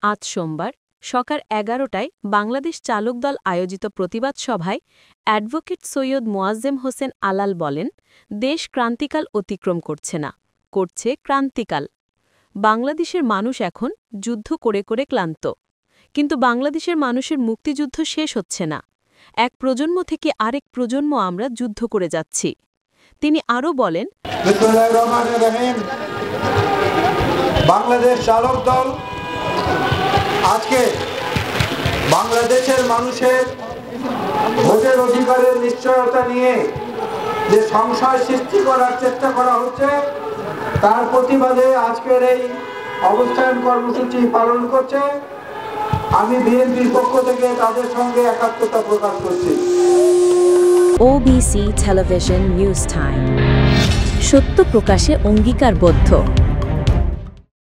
আজ সোমবার সকাল ১১টায় বাংলাদেশ চালক দল আয়োজিত প্রতিবাদ সভায় অ্যাডভোকেট সৈয়দ মোয়াজ্জেম হোসেন আলাল বলেন, দেশ ক্রান্তিকাল অতিক্রম করছে না, করছে ক্রান্তিকাল। বাংলাদেশের মানুষ এখন যুদ্ধ করে করে ক্লান্ত, কিন্তু বাংলাদেশের মানুষের মুক্তিযুদ্ধ শেষ হচ্ছে না। এক প্রজন্ম থেকে আরেক প্রজন্ম আমরা যুদ্ধ করে যাচ্ছি। তিনি আরও বলেন, বাংলাদেশ চালক দল আজকে বাংলাদেশের মানুষের ভোটের অধিকারের নিশ্চয়তা নিয়ে যে সংশয় সৃষ্টি করার চেষ্টা করা হচ্ছে, তার প্রতিবাদে আজকের এই অবস্থান কর্মসূচি পালন করছে। আমি বিএনপির পক্ষ থেকে তাদের সঙ্গে একাত্মতা প্রকাশ করছি। OBC টেলিভিশন নিউজ টাইম, সত্য প্রকাশে অঙ্গীকারবদ্ধ।